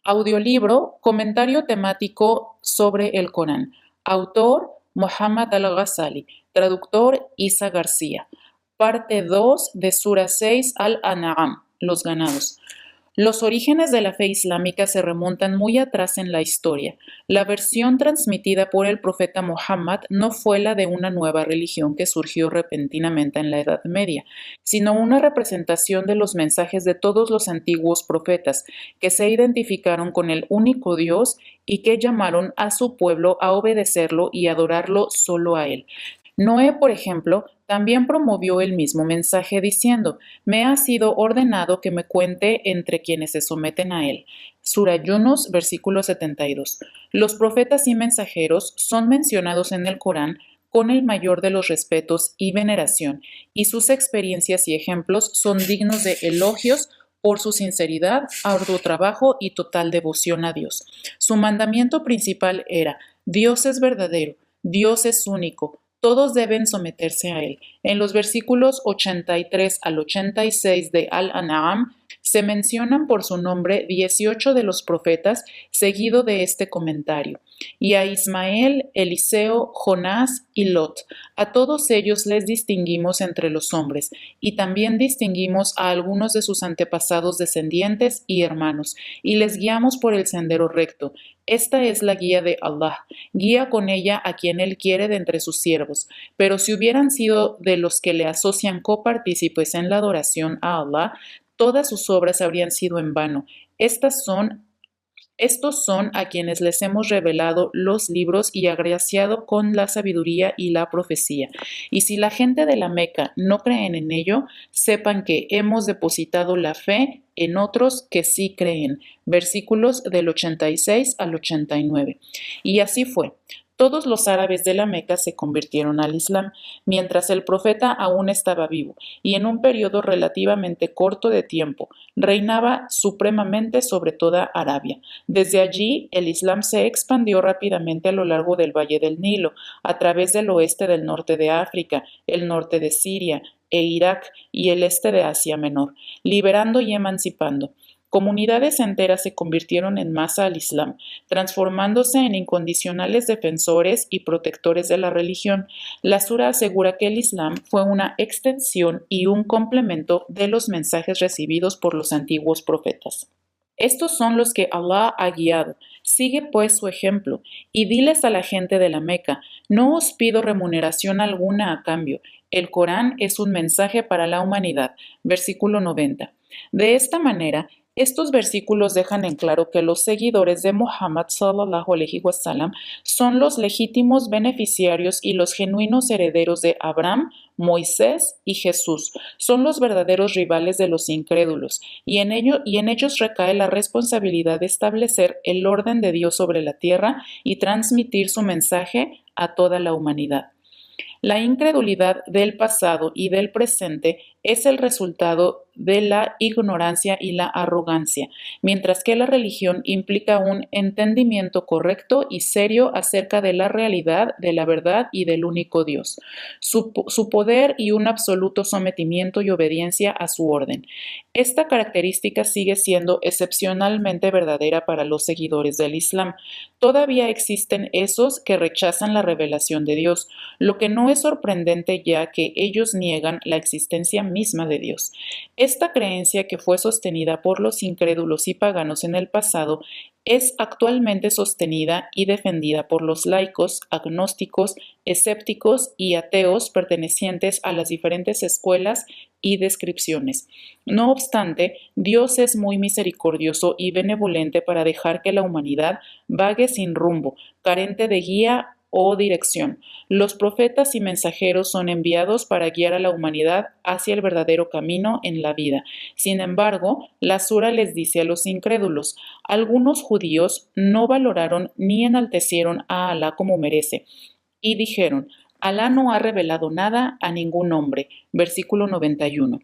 Audiolibro, comentario temático sobre el Corán. Autor, Muhammad al-Ghazali. Traductor, Isa García. Parte 2 de Sura 6 Al-An'am, los ganados. Los orígenes de la fe islámica se remontan muy atrás en la historia. La versión transmitida por el profeta Muhammad no fue la de una nueva religión que surgió repentinamente en la Edad Media, sino una representación de los mensajes de todos los antiguos profetas que se identificaron con el único Dios y que llamaron a su pueblo a obedecerlo y adorarlo solo a él. Noé, por ejemplo, también promovió el mismo mensaje diciendo: me ha sido ordenado que me cuente entre quienes se someten a él. Sura Yunus, versículo 72. Los profetas y mensajeros son mencionados en el Corán con el mayor de los respetos y veneración, y sus experiencias y ejemplos son dignos de elogios por su sinceridad, arduo trabajo y total devoción a Dios. Su mandamiento principal era: Dios es verdadero, Dios es único, todos deben someterse a él. En los versículos 83 al 86 de Al-An'am se mencionan por su nombre 18 de los profetas, seguido de este comentario: y a Ismael, Eliseo, Jonás y Lot. A todos ellos les distinguimos entre los hombres, y también distinguimos a algunos de sus antepasados descendientes y hermanos, y les guiamos por el sendero recto. Esta es la guía de Allah, guía con ella a quien Él quiere de entre sus siervos, pero si hubieran sido de los que le asocian copartícipes en la adoración a Allah, todas sus obras habrían sido en vano. Estos son a quienes les hemos revelado los libros y agraciado con la sabiduría y la profecía. Y si la gente de la Meca no creen en ello, sepan que hemos depositado la fe en otros que sí creen. Versículos del 86 al 89. Y así fue. Todos los árabes de la Meca se convirtieron al Islam mientras el profeta aún estaba vivo, y en un periodo relativamente corto de tiempo reinaba supremamente sobre toda Arabia. Desde allí, el Islam se expandió rápidamente a lo largo del Valle del Nilo, a través del oeste del norte de África, el norte de Siria e Irak y el este de Asia Menor, liberando y emancipando. Comunidades enteras se convirtieron en masa al Islam, transformándose en incondicionales defensores y protectores de la religión. La Sura asegura que el Islam fue una extensión y un complemento de los mensajes recibidos por los antiguos profetas. Estos son los que Allah ha guiado. Sigue pues su ejemplo, y diles a la gente de la Meca: no os pido remuneración alguna a cambio. El Corán es un mensaje para la humanidad. Versículo 90. De esta manera, estos versículos dejan en claro que los seguidores de Muhammad sallallahu alaihi wasallam son los legítimos beneficiarios y los genuinos herederos de Abraham, Moisés y Jesús. Son los verdaderos rivales de los incrédulos, y en ellos recae la responsabilidad de establecer el orden de Dios sobre la tierra y transmitir su mensaje a toda la humanidad. La incredulidad del pasado y del presente es el resultado de la ignorancia y la arrogancia, mientras que la religión implica un entendimiento correcto y serio acerca de la realidad, de la verdad y del único Dios, su poder y un absoluto sometimiento y obediencia a su orden. Esta característica sigue siendo excepcionalmente verdadera para los seguidores del Islam. Todavía existen esos que rechazan la revelación de Dios, lo que no es sorprendente ya que ellos niegan la existencia misma de Dios. Esta creencia, que fue sostenida por los incrédulos y paganos en el pasado, es actualmente sostenida y defendida por los laicos, agnósticos, escépticos y ateos pertenecientes a las diferentes escuelas y descripciones. No obstante, Dios es muy misericordioso y benevolente para dejar que la humanidad vague sin rumbo, carente de guía o dirección. Los profetas y mensajeros son enviados para guiar a la humanidad hacia el verdadero camino en la vida. Sin embargo, la Sura les dice a los incrédulos: algunos judíos no valoraron ni enaltecieron a Alá como merece, y dijeron: Alá no ha revelado nada a ningún hombre. Versículo 91.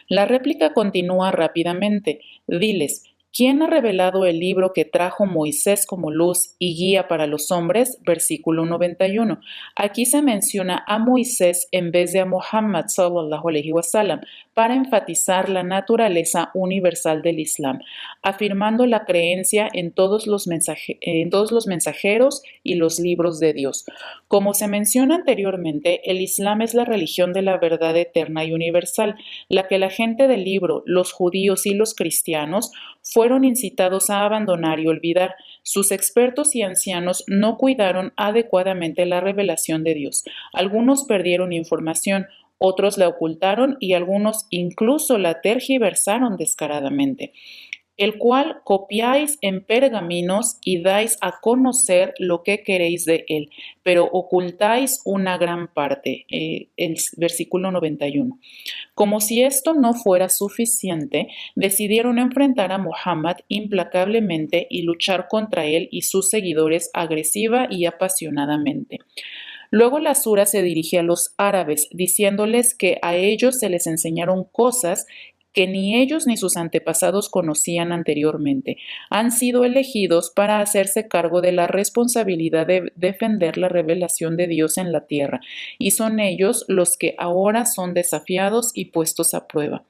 La réplica continúa rápidamente. Diles: ¿quién ha revelado el libro que trajo Moisés como luz y guía para los hombres? Versículo 91. Aquí se menciona a Moisés en vez de a Muhammad sallallahu alaihi wasallam, para enfatizar la naturaleza universal del Islam, afirmando la creencia en todos los mensajeros y los libros de Dios. Como se menciona anteriormente, el Islam es la religión de la verdad eterna y universal, la que la gente del libro, los judíos y los cristianos, fueron incitados a abandonar y olvidar. Sus expertos y ancianos no cuidaron adecuadamente la revelación de Dios. Algunos perdieron información, otros la ocultaron y algunos incluso la tergiversaron descaradamente, el cual copiáis en pergaminos y dais a conocer lo que queréis de él, pero ocultáis una gran parte. El versículo 91. Como si esto no fuera suficiente, decidieron enfrentar a Muhammad implacablemente y luchar contra él y sus seguidores agresiva y apasionadamente. Luego la sura se dirige a los árabes, diciéndoles que a ellos se les enseñaron cosas que ni ellos ni sus antepasados conocían anteriormente. Han sido elegidos para hacerse cargo de la responsabilidad de defender la revelación de Dios en la tierra, y son ellos los que ahora son desafiados y puestos a prueba.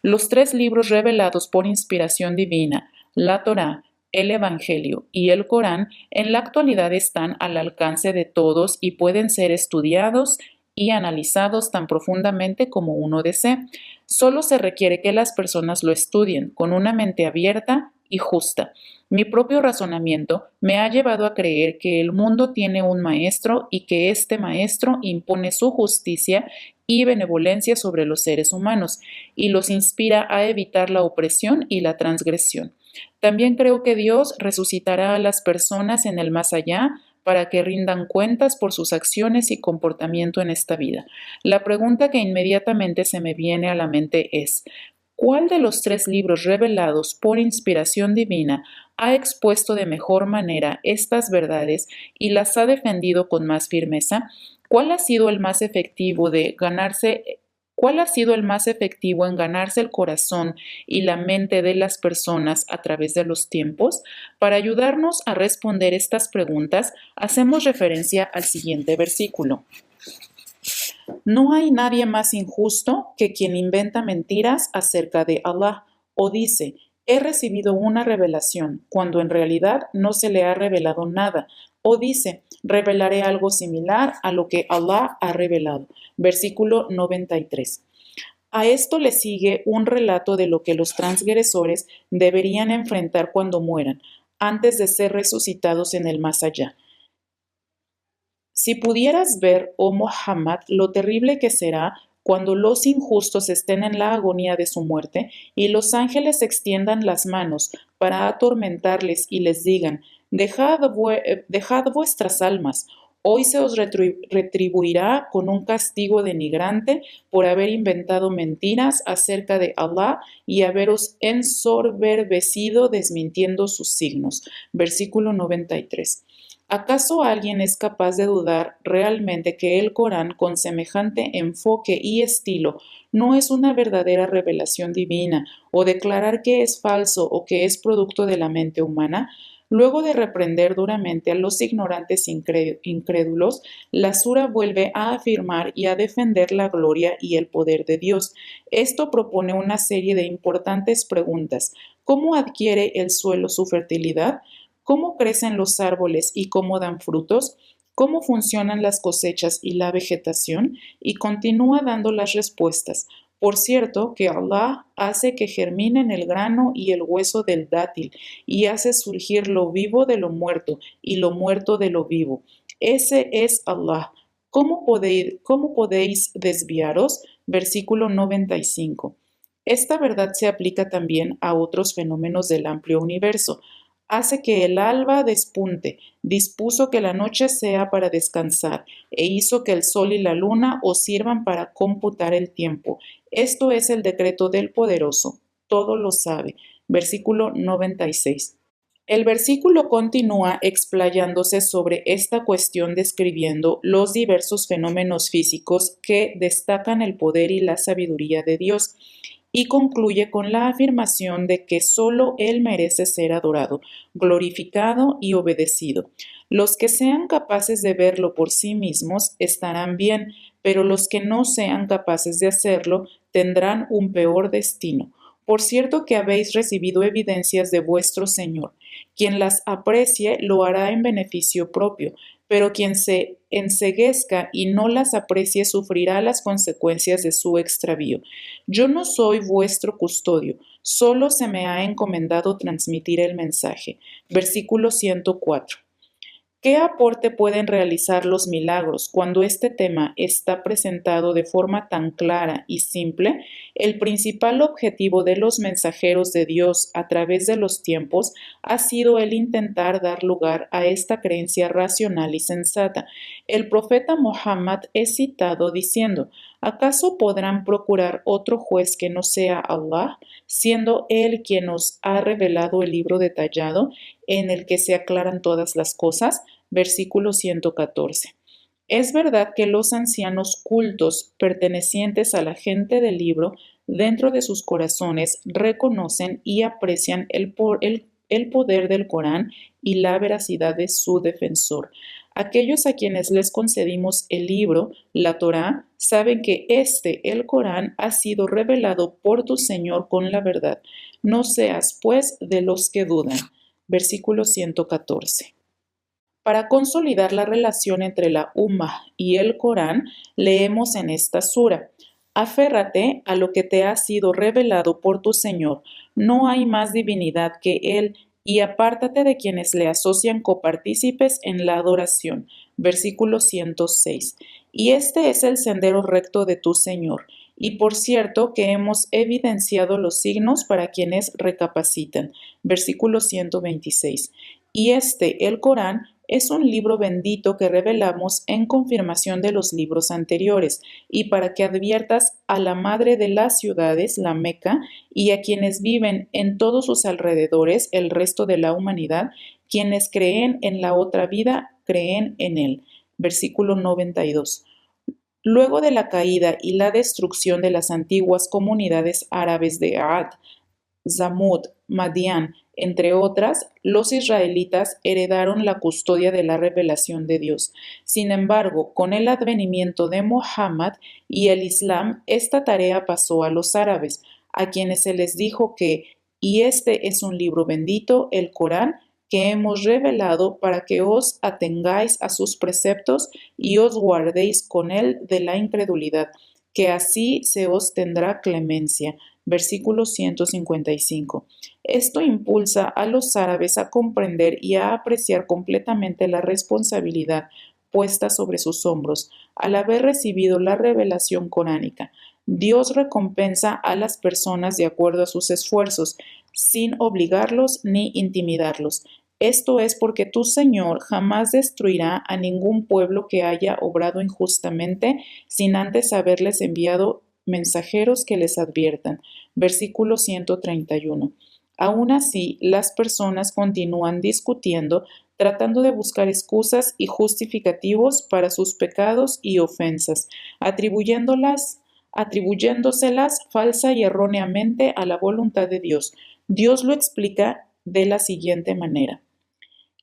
Los 3 libros revelados por inspiración divina, la Torá, el Evangelio y el Corán, en la actualidad están al alcance de todos y pueden ser estudiados y analizados tan profundamente como uno desee. Solo se requiere que las personas lo estudien con una mente abierta y justa. Mi propio razonamiento me ha llevado a creer que el mundo tiene un maestro y que este maestro impone su justicia y benevolencia sobre los seres humanos y los inspira a evitar la opresión y la transgresión. También creo que Dios resucitará a las personas en el más allá para que rindan cuentas por sus acciones y comportamiento en esta vida. La pregunta que inmediatamente se me viene a la mente es: ¿cuál de los 3 libros revelados por inspiración divina ha expuesto de mejor manera estas verdades y las ha defendido con más firmeza? ¿Cuál ha sido el más efectivo en ganarse el corazón y la mente de las personas a través de los tiempos? Para ayudarnos a responder estas preguntas, hacemos referencia al siguiente versículo. No hay nadie más injusto que quien inventa mentiras acerca de Allah o dice: he recibido una revelación, cuando en realidad no se le ha revelado nada, o dice: revelaré algo similar a lo que Allah ha revelado. Versículo 93. A esto le sigue un relato de lo que los transgresores deberían enfrentar cuando mueran, antes de ser resucitados en el más allá. Si pudieras ver, oh Muhammad, lo terrible que será cuando los injustos estén en la agonía de su muerte y los ángeles extiendan las manos para atormentarles y les digan: dejad vuestras almas, hoy se os retribuirá con un castigo denigrante por haber inventado mentiras acerca de Allah y haberos ensoberbecido desmintiendo sus signos. Versículo 93. ¿Acaso alguien es capaz de dudar realmente que el Corán, con semejante enfoque y estilo, no es una verdadera revelación divina, o declarar que es falso o que es producto de la mente humana? Luego de reprender duramente a los ignorantes incrédulos, la sura vuelve a afirmar y a defender la gloria y el poder de Dios. Esto propone una serie de importantes preguntas. ¿Cómo adquiere el suelo su fertilidad? ¿Cómo crecen los árboles y cómo dan frutos? ¿Cómo funcionan las cosechas y la vegetación? Y continúa dando las respuestas. Por cierto, que Allah hace que germinen el grano y el hueso del dátil, y hace surgir lo vivo de lo muerto, y lo muerto de lo vivo. Ese es Allah. ¿Cómo podéis desviaros? Versículo 95. Esta verdad se aplica también a otros fenómenos del amplio universo. Hace que el alba despunte, dispuso que la noche sea para descansar, e hizo que el sol y la luna os sirvan para computar el tiempo. Esto es el decreto del Poderoso, todo lo sabe. Versículo 96. El versículo continúa explayándose sobre esta cuestión, describiendo los diversos fenómenos físicos que destacan el poder y la sabiduría de Dios, y concluye con la afirmación de que solo Él merece ser adorado, glorificado y obedecido. Los que sean capaces de verlo por sí mismos estarán bien, pero los que no sean capaces de hacerlo tendrán un peor destino. Por cierto que habéis recibido evidencias de vuestro Señor. Quien las aprecie lo hará en beneficio propio, pero quien se enceguezca y no las aprecie sufrirá las consecuencias de su extravío. Yo no soy vuestro custodio, solo se me ha encomendado transmitir el mensaje. Versículo 104. ¿Qué aporte pueden realizar los milagros cuando este tema está presentado de forma tan clara y simple? El principal objetivo de los mensajeros de Dios a través de los tiempos ha sido el intentar dar lugar a esta creencia racional y sensata. El profeta Muhammad es citado diciendo: ¿acaso podrán procurar otro juez que no sea Allah, siendo Él quien nos ha revelado el libro detallado en el que se aclaran todas las cosas? Versículo 114. Es verdad que los ancianos cultos pertenecientes a la gente del libro, dentro de sus corazones, reconocen y aprecian el poder del Corán y la veracidad de su defensor. Aquellos a quienes les concedimos el libro, la Torá, saben que el Corán, ha sido revelado por tu Señor con la verdad. No seas, pues, de los que dudan. Versículo 114. Para consolidar la relación entre la Ummah y el Corán, leemos en esta sura: aférrate a lo que te ha sido revelado por tu Señor, no hay más divinidad que Él, y apártate de quienes le asocian copartícipes en la adoración. Versículo 106. Y este es el sendero recto de tu Señor. Y por cierto que hemos evidenciado los signos para quienes recapacitan. Versículo 126. Y el Corán, es un libro bendito que revelamos en confirmación de los libros anteriores, y para que adviertas a la madre de las ciudades, la Meca, y a quienes viven en todos sus alrededores, el resto de la humanidad, quienes creen en la otra vida, creen en él. Versículo 92. Luego de la caída y la destrucción de las antiguas comunidades árabes de Ad, Zamud, Madián, entre otras, los israelitas heredaron la custodia de la revelación de Dios. Sin embargo, con el advenimiento de Muhammad y el Islam, esta tarea pasó a los árabes, a quienes se les dijo que, y este es un libro bendito, el Corán, que hemos revelado para que os atengáis a sus preceptos y os guardéis con él de la incredulidad, que así se os tendrá clemencia. Versículo 155. Esto impulsa a los árabes a comprender y a apreciar completamente la responsabilidad puesta sobre sus hombros al haber recibido la revelación coránica. Dios recompensa a las personas de acuerdo a sus esfuerzos, sin obligarlos ni intimidarlos. Esto es porque tu Señor jamás destruirá a ningún pueblo que haya obrado injustamente, sin antes haberles enviado mensajeros que les adviertan. Versículo 131. Aún así, las personas continúan discutiendo, tratando de buscar excusas y justificativos para sus pecados y ofensas, atribuyéndoselas falsa y erróneamente a la voluntad de Dios. Dios lo explica de la siguiente manera.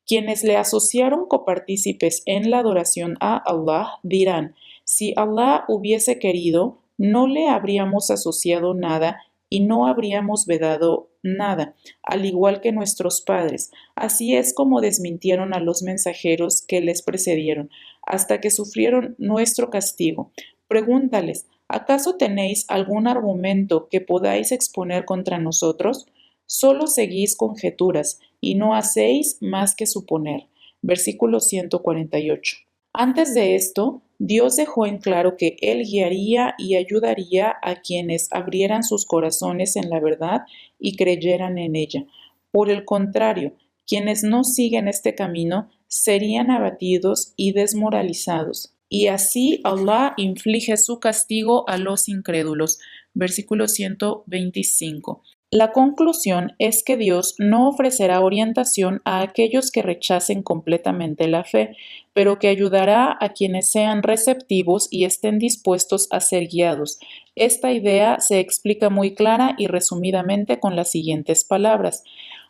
Quienes le asociaron copartícipes en la adoración a Allah dirán: si Allah hubiese querido, no le habríamos asociado nada y no habríamos vedado nada, al igual que nuestros padres. Así es como desmintieron a los mensajeros que les precedieron, hasta que sufrieron nuestro castigo. Pregúntales: ¿acaso tenéis algún argumento que podáis exponer contra nosotros? Solo seguís conjeturas y no hacéis más que suponer. Versículo 148. Antes de esto, Dios dejó en claro que Él guiaría y ayudaría a quienes abrieran sus corazones en la verdad y creyeran en ella. Por el contrario, quienes no siguen este camino serían abatidos y desmoralizados. Y así Allah inflige su castigo a los incrédulos. Versículo 125. La conclusión es que Dios no ofrecerá orientación a aquellos que rechacen completamente la fe, pero que ayudará a quienes sean receptivos y estén dispuestos a ser guiados. Esta idea se explica muy clara y resumidamente con las siguientes palabras.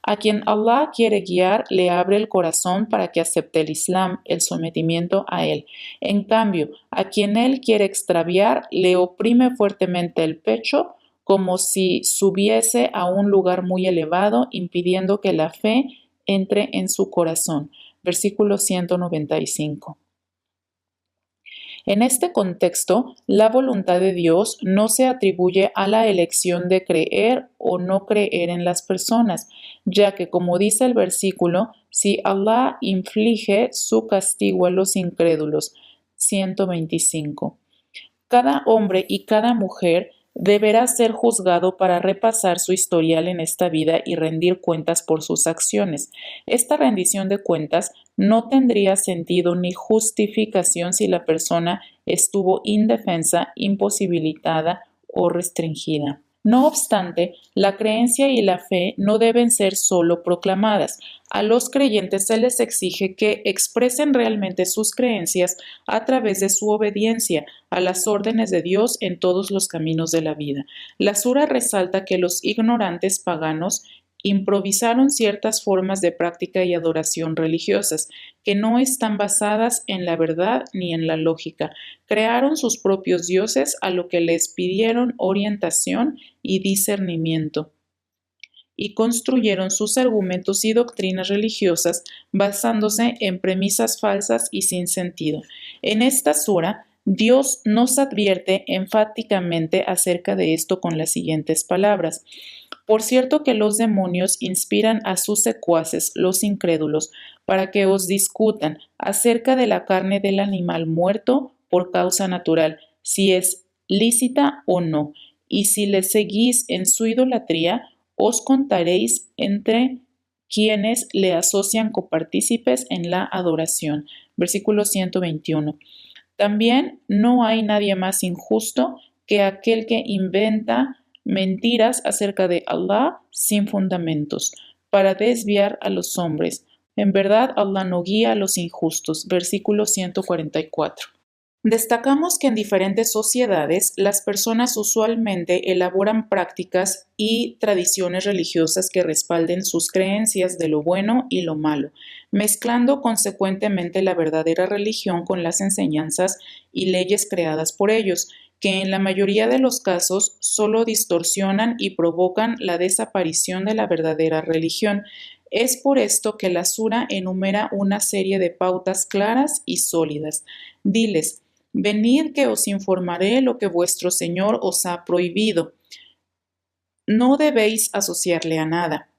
A quien Allah quiere guiar, le abre el corazón para que acepte el Islam, el sometimiento a él. En cambio, a quien él quiere extraviar, le oprime fuertemente el pecho, como si subiese a un lugar muy elevado, impidiendo que la fe entre en su corazón. Versículo 195. En este contexto, la voluntad de Dios no se atribuye a la elección de creer o no creer en las personas, ya que, como dice el versículo, si Allah inflige su castigo a los incrédulos, 125. Cada hombre y cada mujer deberá ser juzgado para repasar su historial en esta vida y rendir cuentas por sus acciones. Esta rendición de cuentas no tendría sentido ni justificación si la persona estuvo indefensa, imposibilitada o restringida. No obstante, la creencia y la fe no deben ser solo proclamadas. A los creyentes se les exige que expresen realmente sus creencias a través de su obediencia a las órdenes de Dios en todos los caminos de la vida. La sura resalta que los ignorantes paganos improvisaron ciertas formas de práctica y adoración religiosas que no están basadas en la verdad ni en la lógica. Crearon sus propios dioses a lo que les pidieron orientación y discernimiento y construyeron sus argumentos y doctrinas religiosas basándose en premisas falsas y sin sentido. En esta sura, Dios nos advierte enfáticamente acerca de esto con las siguientes palabras. Por cierto que los demonios inspiran a sus secuaces, los incrédulos, para que os discutan acerca de la carne del animal muerto por causa natural, si es lícita o no, y si le seguís en su idolatría, os contaréis entre quienes le asocian copartícipes en la adoración. Versículo 121. También no hay nadie más injusto que aquel que inventa mentiras acerca de Allah sin fundamentos, para desviar a los hombres. En verdad, Allah no guía a los injustos. Versículo 144. Destacamos que en diferentes sociedades las personas usualmente elaboran prácticas y tradiciones religiosas que respalden sus creencias de lo bueno y lo malo, mezclando consecuentemente la verdadera religión con las enseñanzas y leyes creadas por ellos, que en la mayoría de los casos solo distorsionan y provocan la desaparición de la verdadera religión. Es por esto que la sura enumera una serie de pautas claras y sólidas. Diles: venid que os informaré lo que vuestro Señor os ha prohibido. No debéis asociarle a nada.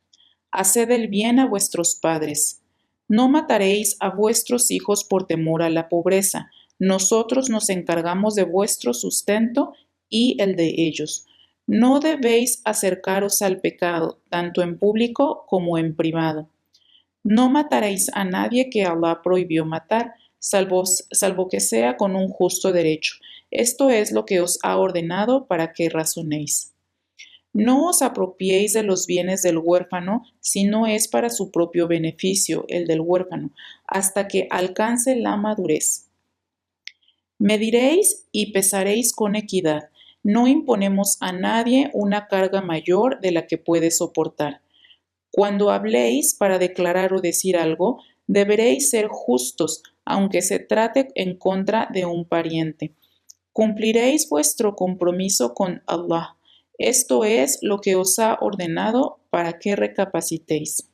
Haced el bien a vuestros padres. No mataréis a vuestros hijos por temor a la pobreza. Nosotros nos encargamos de vuestro sustento y el de ellos. No debéis acercaros al pecado, tanto en público como en privado. No mataréis a nadie que Allah prohibió matar, salvo que sea con un justo derecho. Esto es lo que os ha ordenado para que razonéis. No os apropiéis de los bienes del huérfano si no es para su propio beneficio, el del huérfano, hasta que alcance la madurez. Mediréis y pesaréis con equidad. No imponemos a nadie una carga mayor de la que puede soportar. Cuando habléis para declarar o decir algo, deberéis ser justos, aunque se trate en contra de un pariente. Cumpliréis vuestro compromiso con Allah. Esto es lo que os ha ordenado para que recapacitéis.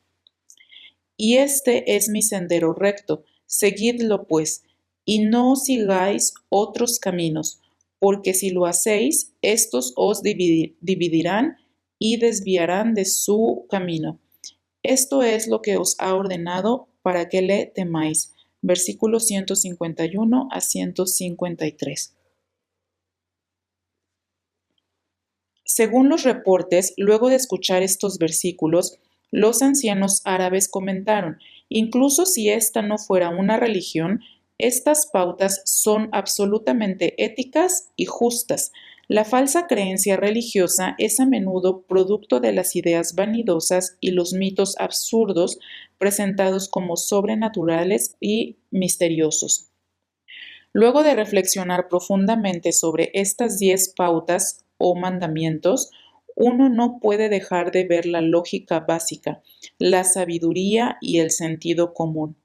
Y este es mi sendero recto, seguidlo pues, y no sigáis otros caminos, porque si lo hacéis, estos os dividirán y desviarán de su camino. Esto es lo que os ha ordenado para que le temáis. Versículos 151 a 153. Según los reportes, luego de escuchar estos versículos, los ancianos árabes comentaron: incluso si esta no fuera una religión, estas pautas son absolutamente éticas y justas. La falsa creencia religiosa es a menudo producto de las ideas vanidosas y los mitos absurdos presentados como sobrenaturales y misteriosos. Luego de reflexionar profundamente sobre estas 10 pautas o mandamientos, uno no puede dejar de ver la lógica básica, la sabiduría y el sentido común.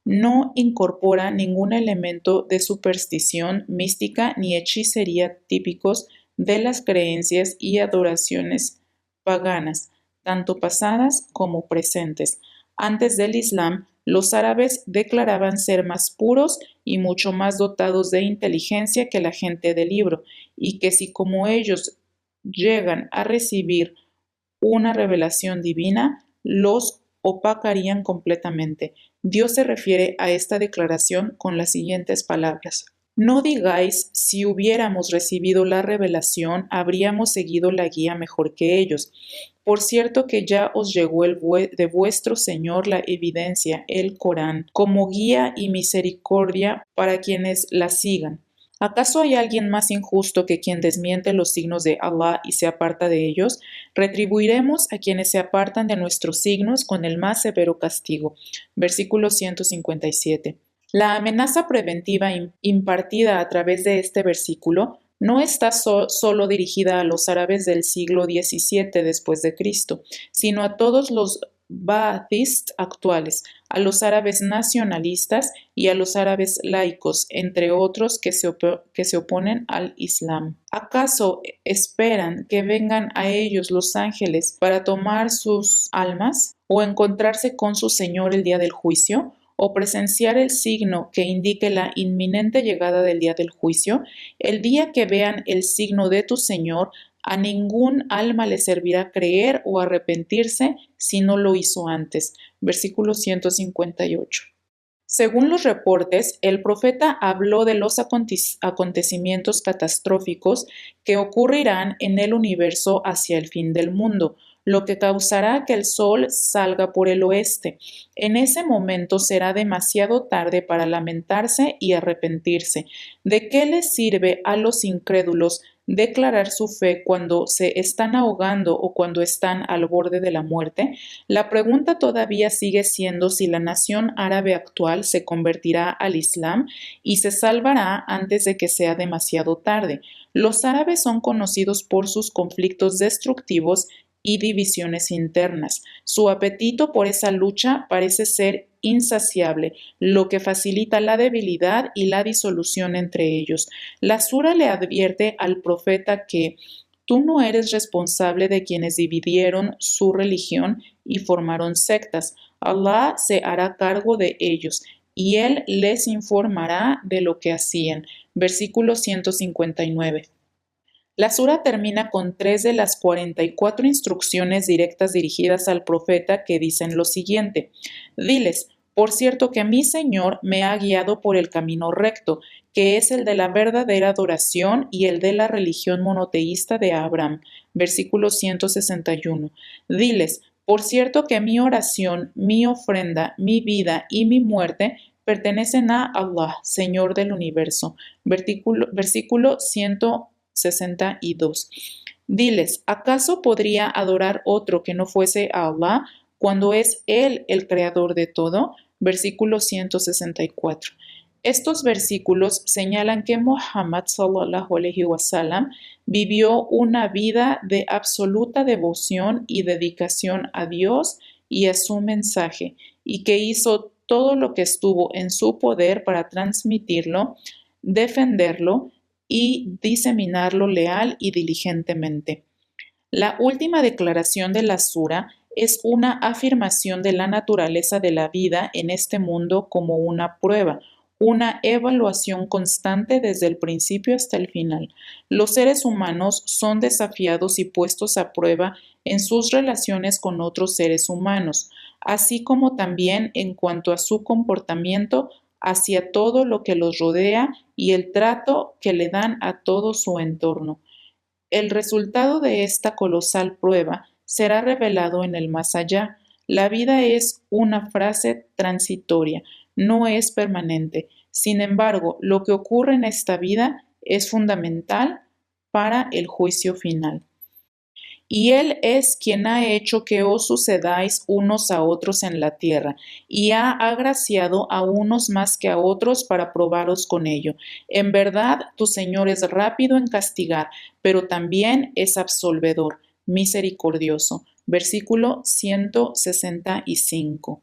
No incorpora ningún elemento de superstición, mística ni hechicería típicos de las creencias y adoraciones paganas, tanto pasadas como presentes. Antes del Islam, los árabes declaraban ser más puros y mucho más dotados de inteligencia que la gente del libro, y que si como ellos llegan a recibir una revelación divina, los opacarían completamente. Dios se refiere a esta declaración con las siguientes palabras. No digáis, si hubiéramos recibido la revelación, habríamos seguido la guía mejor que ellos. Por cierto que ya os llegó de vuestro Señor la evidencia, el Corán, como guía y misericordia para quienes la sigan. ¿Acaso hay alguien más injusto que quien desmiente los signos de Allah y se aparta de ellos? Retribuiremos a quienes se apartan de nuestros signos con el más severo castigo. Versículo 157. La amenaza preventiva impartida a través de este versículo no está solo dirigida a los árabes del siglo XVII después de Cristo, sino a todos los Ba'athist actuales, a los árabes nacionalistas y a los árabes laicos, entre otros que se oponen al Islam. ¿Acaso esperan que vengan a ellos los ángeles para tomar sus almas o encontrarse con su Señor el día del juicio? ¿O presenciar el signo que indique la inminente llegada del día del juicio? El día que vean el signo de tu Señor, a ningún alma le servirá creer o arrepentirse si no lo hizo antes. Versículo 158. Según los reportes, el profeta habló de los acontecimientos catastróficos que ocurrirán en el universo hacia el fin del mundo, lo que causará que el sol salga por el oeste. En ese momento será demasiado tarde para lamentarse y arrepentirse. ¿De qué les sirve a los incrédulos declarar su fe cuando se están ahogando o cuando están al borde de la muerte? La pregunta todavía sigue siendo si la nación árabe actual se convertirá al Islam y se salvará antes de que sea demasiado tarde. Los árabes son conocidos por sus conflictos destructivos y divisiones internas. Su apetito por esa lucha parece ser insaciable, lo que facilita la debilidad y la disolución entre ellos. La sura le advierte al profeta que tú no eres responsable de quienes dividieron su religión y formaron sectas. Allah se hará cargo de ellos y Él les informará de lo que hacían. Versículo 159. La sura termina con 3 de las 44 instrucciones directas dirigidas al profeta que dicen lo siguiente: diles, por cierto que mi Señor me ha guiado por el camino recto, que es el de la verdadera adoración y el de la religión monoteísta de Abraham. Versículo 161. Diles, por cierto que mi oración, mi ofrenda, mi vida y mi muerte pertenecen a Allah, Señor del universo. Versículo 162. Diles, ¿acaso podría adorar otro que no fuese a Allah cuando es Él el creador de todo? Versículo 164. Estos versículos señalan que Muhammad sallallahu alaihi wasallam vivió una vida de absoluta devoción y dedicación a Dios y a su mensaje, y que hizo todo lo que estuvo en su poder para transmitirlo, defenderlo y diseminarlo leal y diligentemente. La última declaración de la sura es una afirmación de la naturaleza de la vida en este mundo como una prueba, una evaluación constante desde el principio hasta el final. Los seres humanos son desafiados y puestos a prueba en sus relaciones con otros seres humanos, así como también en cuanto a su comportamiento hacia todo lo que los rodea y el trato que le dan a todo su entorno. El resultado de esta colosal prueba será revelado en el más allá. La vida es una frase transitoria, no es permanente. Sin embargo, lo que ocurre en esta vida es fundamental para el juicio final. Y Él es quien ha hecho que os sucedáis unos a otros en la tierra, y ha agraciado a unos más que a otros para probaros con ello. En verdad, tu Señor es rápido en castigar, pero también es absolvedor, misericordioso. Versículo 165.